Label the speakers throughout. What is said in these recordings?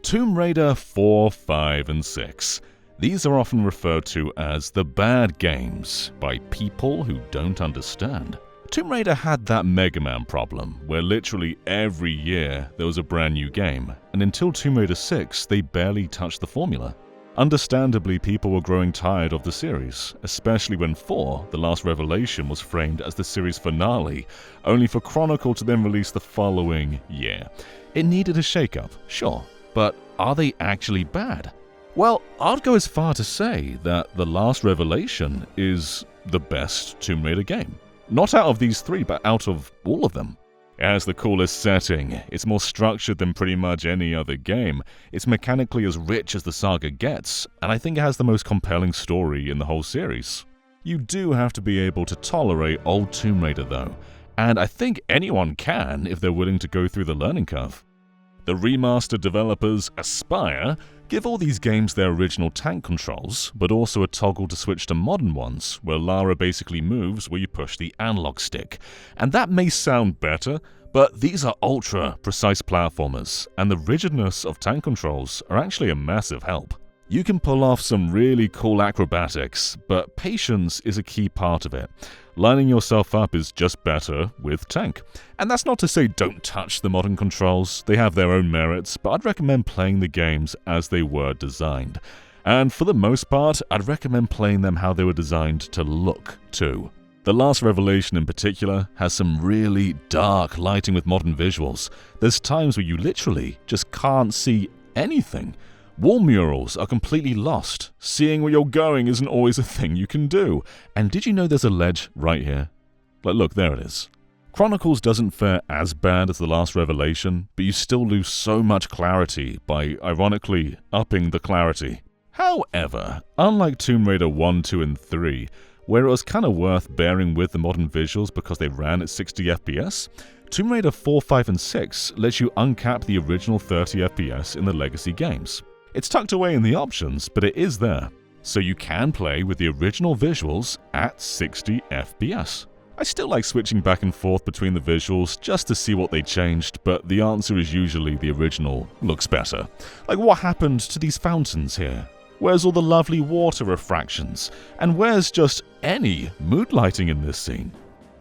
Speaker 1: Tomb Raider 4, 5, and 6. These are often referred to as the bad games by people who don't understand. Tomb Raider had that Mega Man problem, where literally every year there was a brand new game, and until Tomb Raider 6 they barely touched the formula. Understandably, people were growing tired of the series, especially when 4, The Last Revelation, was framed as the series finale, only for Chronicle to then release the following year. It needed a shake-up, sure, but are they actually bad? Well, I'd go as far to say that The Last Revelation is the best Tomb Raider game. Not out of these 3, but out of all of them. It has the coolest setting, it's more structured than pretty much any other game, it's mechanically as rich as the saga gets, and I think it has the most compelling story in the whole series. You do have to be able to tolerate old Tomb Raider though, and I think anyone can if they're willing to go through the learning curve. The remastered developers Aspyr give all these games their original tank controls, but also a toggle to switch to modern ones, where Lara basically moves where you push the analog stick. And that may sound better, but these are ultra-precise platformers, and the rigidness of tank controls are actually a massive help. You can pull off some really cool acrobatics, but patience is a key part of it. Lining yourself up is just better with tank. And that's not to say don't touch the modern controls, they have their own merits, but I'd recommend playing the games as they were designed. And for the most part, I'd recommend playing them how they were designed to look too. The Last Revelation in particular has some really dark lighting with modern visuals. There's times where you literally just can't see anything. Wall murals are completely lost. Seeing where you're going isn't always a thing you can do. And did you know there's a ledge right here? Like, look, there it is. Chronicles doesn't fare as bad as The Last Revelation, but you still lose so much clarity by, ironically, upping the clarity. However, unlike Tomb Raider 1, 2, and 3, where it was kinda worth bearing with the modern visuals because they ran at 60 FPS, Tomb Raider 4, 5, and 6 lets you uncap the original 30 FPS in the legacy games. It's tucked away in the options, but it is there, so you can play with the original visuals at 60 FPS. I still like switching back and forth between the visuals just to see what they changed, but the answer is usually the original looks better. Like, what happened to these fountains here? Where's all the lovely water refractions? And where's just any mood lighting in this scene?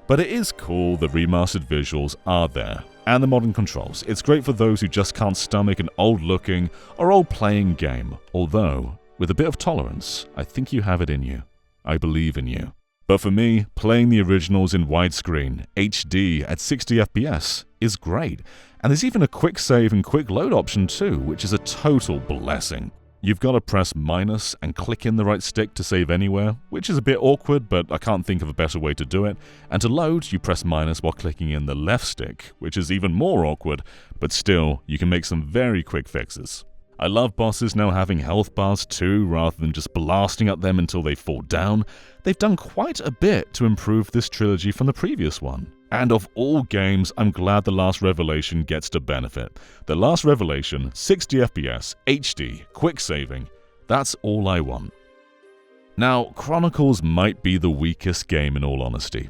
Speaker 1: But it is cool the remastered visuals are there, and the modern controls. It's great for those who just can't stomach an old-looking or old-playing game, although, with a bit of tolerance, I think you have it in you. I believe in you. But for me, playing the originals in widescreen, HD, at 60 FPS is great, and there's even a quick save and quick load option too, which is a total blessing. You've got to press minus and click in the right stick to save anywhere, which is a bit awkward, but I can't think of a better way to do it. And to load, you press minus while clicking in the left stick, which is even more awkward, but still, you can make some very quick fixes. I love bosses now having health bars too, rather than just blasting at them until they fall down. They've done quite a bit to improve this trilogy from the previous one. And of all games, I'm glad The Last Revelation gets to benefit. The Last Revelation, 60 FPS, HD, quick saving, that's all I want. Now, Chronicles might be the weakest game in all honesty.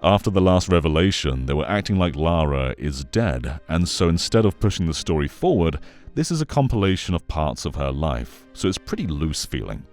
Speaker 1: After The Last Revelation, they were acting like Lara is dead, and so instead of pushing the story forward, this is a compilation of parts of her life, so it's pretty loose feeling.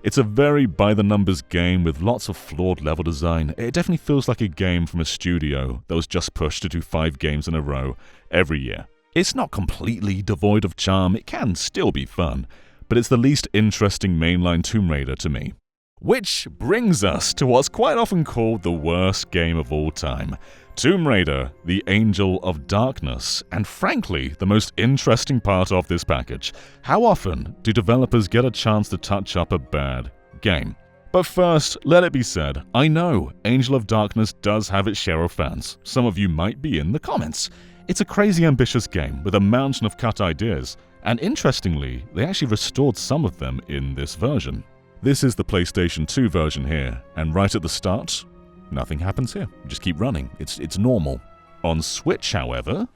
Speaker 1: It's a very by-the-numbers game with lots of flawed level design. It definitely feels like a game from a studio that was just pushed to do 5 games in a row every year. It's not completely devoid of charm, it can still be fun, but it's the least interesting mainline Tomb Raider to me. Which brings us to what's quite often called the worst game of all time. Tomb Raider, the Angel of Darkness, and frankly, the most interesting part of this package. How often do developers get a chance to touch up a bad game? But first, let it be said, I know Angel of Darkness does have its share of fans. Some of you might be in the comments. It's a crazy ambitious game with a mountain of cut ideas, and interestingly, they actually restored some of them in this version. This is the PlayStation 2 version here, and right at the start, nothing happens here. You just keep running. It's normal. On Switch, however...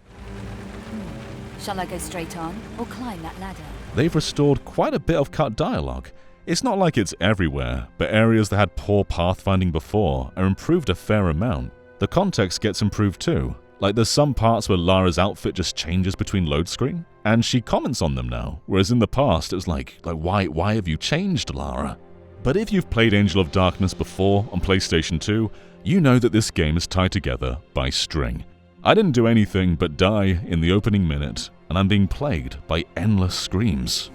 Speaker 2: Shall I go straight on, or climb that ladder?
Speaker 1: They've restored quite a bit of cut dialogue. It's not like it's everywhere, but areas that had poor pathfinding before are improved a fair amount. The context gets improved too. Like, there's some parts where Lara's outfit just changes between load screen, and she comments on them now, whereas in the past it was like why have you changed, Lara? But if you've played Angel of Darkness before on PlayStation 2, you know that this game is tied together by string. I didn't do anything but die in the opening minute, and I'm being plagued by endless screams.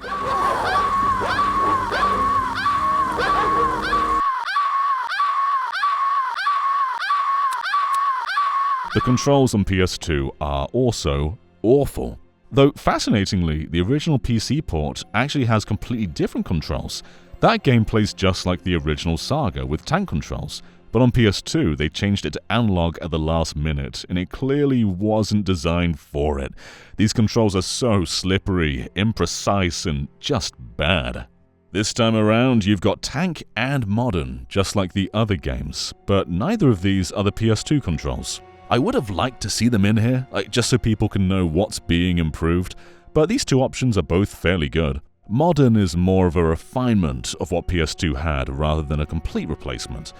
Speaker 1: The controls on PS2 are also awful. Though fascinatingly, the original PC port actually has completely different controls. That game plays just like the original Saga with tank controls, but on PS2 they changed it to analog at the last minute, and it clearly wasn't designed for it. These controls are so slippery, imprecise, and just bad. This time around, you've got tank and modern, just like the other games, but neither of these are the PS2 controls. I would have liked to see them in here, just so people can know what's being improved, but these two options are both fairly good. Modern is more of a refinement of what PS2 had rather than a complete replacement.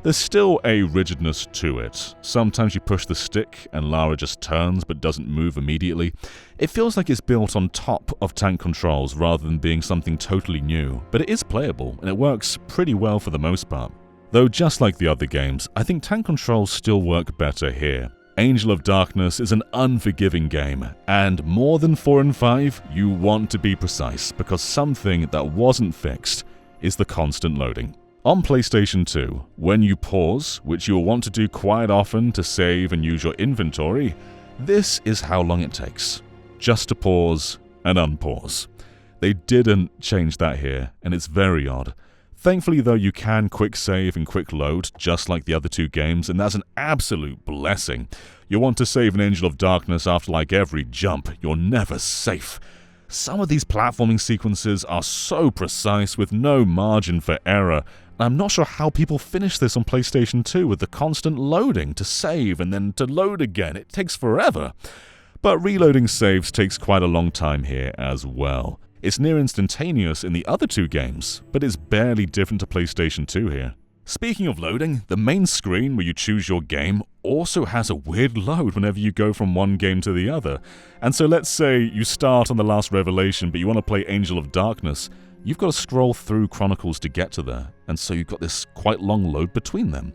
Speaker 1: There's still a rigidness to it. Sometimes you push the stick and Lara just turns but doesn't move immediately. It feels like it's built on top of tank controls rather than being something totally new, but it is playable and it works pretty well for the most part. Though just like the other games, I think tank controls still work better here. Angel of Darkness is an unforgiving game, and more than 4 and 5, you want to be precise, because something that wasn't fixed is the constant loading. On PlayStation 2, when you pause, which you'll want to do quite often to save and use your inventory, this is how long it takes. Just to pause and unpause. They didn't change that here, and it's very odd. Thankfully though, you can quick save and quick load, just like the other two games, and that's an absolute blessing. You'll want to save an Angel of Darkness after like every jump, you're never safe. Some of these platforming sequences are so precise with no margin for error. I'm not sure how people finish this on PlayStation 2 with the constant loading to save and then to load again. It takes forever. But reloading saves takes quite a long time here as well. It's near instantaneous in the other two games, but it's barely different to PlayStation 2 here. Speaking of loading, the main screen where you choose your game also has a weird load whenever you go from one game to the other. And so let's say you start on the last Revelation, but you want to play Angel of Darkness. You've got to scroll through Chronicles to get to there, and so you've got this quite long load between them.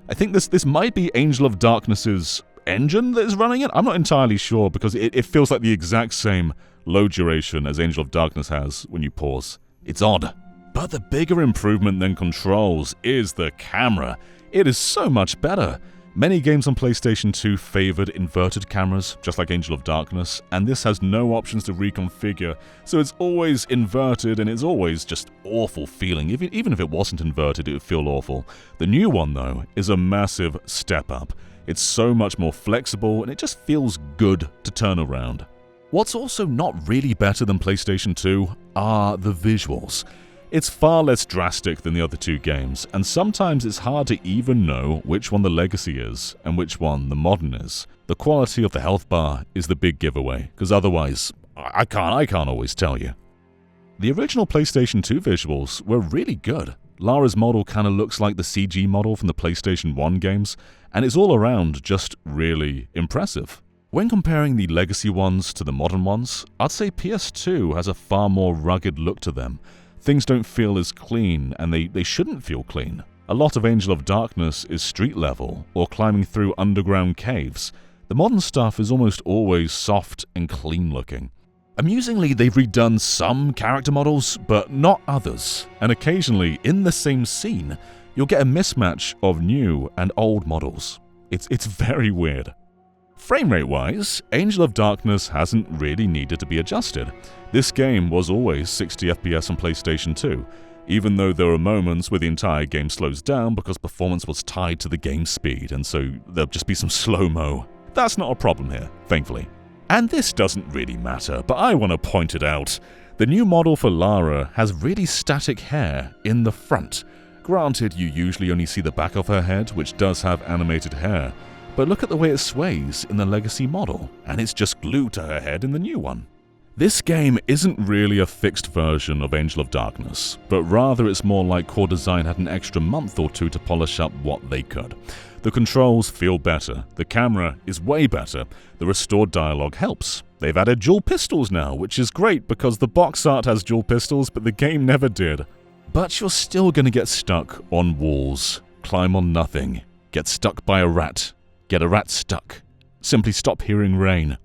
Speaker 1: I think this might be Angel of Darkness's engine that is running it. I'm not entirely sure, because it feels like the exact same load duration as Angel of Darkness has when you pause. It's odd. But the bigger improvement than controls is the camera. It is so much better. Many games on PlayStation 2 favored inverted cameras, just like Angel of Darkness, and this has no options to reconfigure, so it's always inverted and it's always just awful feeling. Even if it wasn't inverted, it would feel awful. The new one, though, is a massive step up. It's so much more flexible and it just feels good to turn around. What's also not really better than PlayStation 2 are the visuals. It's far less drastic than the other two games, and sometimes it's hard to even know which one the legacy is and which one the modern is. The quality of the health bar is the big giveaway, because otherwise, I can't always tell you. The original PlayStation 2 visuals were really good. Lara's model kind of looks like the CG model from the PlayStation 1 games, and it's all around just really impressive. When comparing the legacy ones to the modern ones, I'd say PS2 has a far more rugged look to them. Things don't feel as clean, and they shouldn't feel clean. A lot of Angel of Darkness is street level, or climbing through underground caves. The modern stuff is almost always soft and clean looking. Amusingly, they've redone some character models, but not others, and occasionally, in the same scene, you'll get a mismatch of new and old models. It's very weird. Framerate-wise, Angel of Darkness hasn't really needed to be adjusted. This game was always 60 FPS on PlayStation 2, even though there are moments where the entire game slows down because performance was tied to the game's speed, and so there'll just be some slow-mo. That's not a problem here, thankfully. And this doesn't really matter, but I want to point it out. The new model for Lara has really static hair in the front. Granted, you usually only see the back of her head, which does have animated hair, but look at the way it sways in the legacy model, and it's just glued to her head in the new one. This game isn't really a fixed version of Angel of Darkness, but rather it's more like Core Design had an extra month or two to polish up what they could. The controls feel better, the camera is way better, the restored dialogue helps. They've added dual pistols now, which is great because the box art has dual pistols, but the game never did. But you're still gonna get stuck on walls, climb on nothing, get stuck by a rat, get a rat stuck, simply stop hearing rain.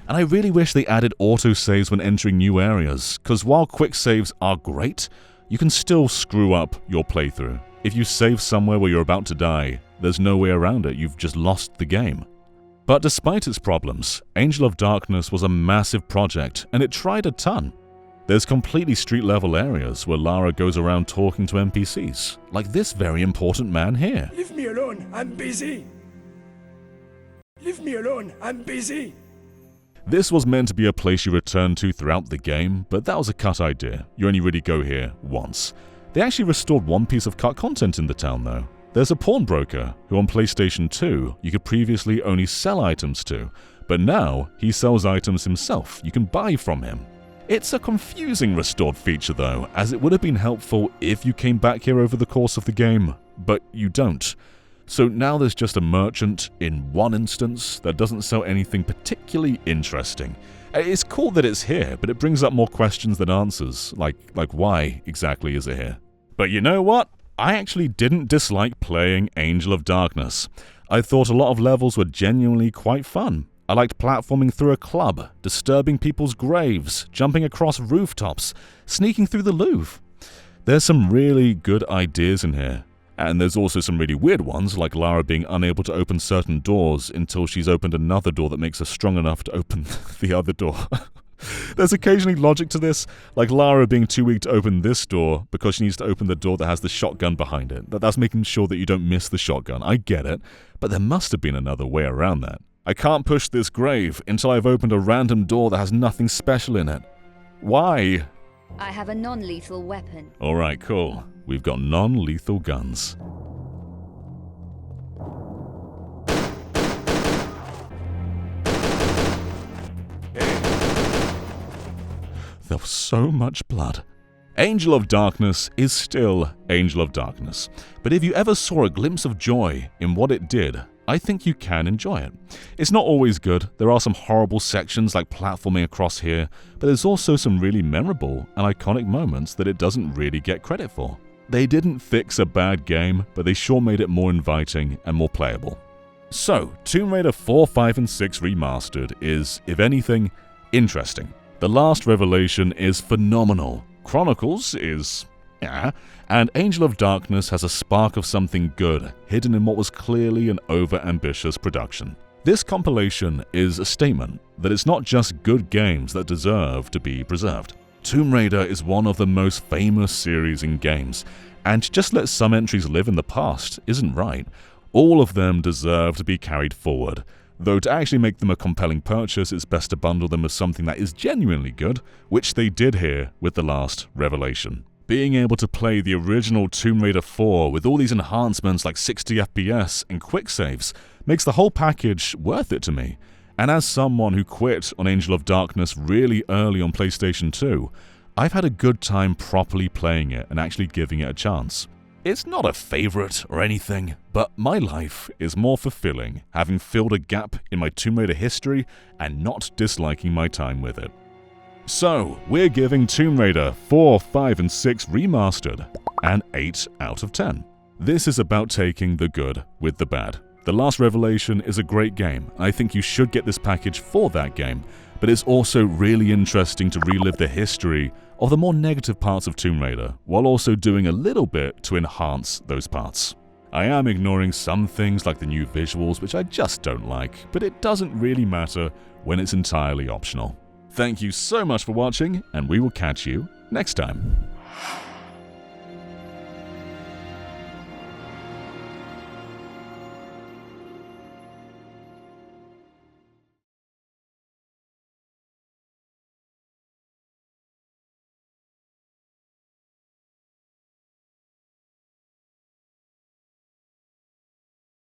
Speaker 1: And I really wish they added autosaves when entering new areas, because while quick saves are great, you can still screw up your playthrough. If you save somewhere where you're about to die, there's no way around it, you've just lost the game. But despite its problems, Angel of Darkness was a massive project, and it tried a ton. There's completely street-level areas where Lara goes around talking to NPCs, like this very important man here.
Speaker 3: Leave me alone, I'm busy! Leave me alone, I'm busy!
Speaker 1: This was meant to be a place you return to throughout the game, but that was a cut idea. You only really go here once. They actually restored one piece of cut content in the town though. There's a pawnbroker who on PlayStation 2 you could previously only sell items to, but now he sells items himself. You can buy from him. It's a confusing restored feature though, as it would have been helpful if you came back here over the course of the game, but you don't. So now there's just a merchant in one instance that doesn't sell anything particularly interesting. It's cool that it's here, but it brings up more questions than answers, like why exactly is it here? But you know what? I actually didn't dislike playing Angel of Darkness. I thought a lot of levels were genuinely quite fun. I liked platforming through a club, disturbing people's graves, jumping across rooftops, sneaking through the Louvre. There's some really good ideas in here. And there's also some really weird ones, like Lara being unable to open certain doors until she's opened another door that makes her strong enough to open the other door. There's occasionally logic to this, like Lara being too weak to open this door because she needs to open the door that has the shotgun behind it. That's making sure that you don't miss the shotgun. I get it, but there must have been another way around that. I can't push this grave until I've opened a random door that has nothing special in it. Why?
Speaker 2: I have a non-lethal weapon.
Speaker 1: Alright, cool. We've got non-lethal guns. There was so much blood. Angel of Darkness is still Angel of Darkness, but if you ever saw a glimpse of joy in what it did, I think you can enjoy it. It's not always good, there are some horrible sections like platforming across here, but there's also some really memorable and iconic moments that it doesn't really get credit for. They didn't fix a bad game, but they sure made it more inviting and more playable. So, Tomb Raider 4, 5, and 6 Remastered is, if anything, interesting. The last revelation is phenomenal. Chronicles is... and Angel of Darkness has a spark of something good, hidden in what was clearly an over-ambitious production. This compilation is a statement that it's not just good games that deserve to be preserved. Tomb Raider is one of the most famous series in games, and to just let some entries live in the past isn't right. All of them deserve to be carried forward, though to actually make them a compelling purchase, it's best to bundle them with something that is genuinely good, which they did here with the last revelation. Being able to play the original Tomb Raider 4 with all these enhancements like 60 FPS and quick saves makes the whole package worth it to me. And as someone who quit on Angel of Darkness really early on PlayStation 2, I've had a good time properly playing it and actually giving it a chance. It's not a favorite or anything, but my life is more fulfilling having filled a gap in my Tomb Raider history and not disliking my time with it. So, we're giving Tomb Raider 4, 5, and 6 Remastered an 8 out of 10. This is about taking the good with the bad. The Last Revelation is a great game. I think you should get this package for that game, but it's also really interesting to relive the history of the more negative parts of Tomb Raider, while also doing a little bit to enhance those parts. I am ignoring some things like the new visuals, which I just don't like, but it doesn't really matter when it's entirely optional. Thank you so much for watching, and we will catch you next time.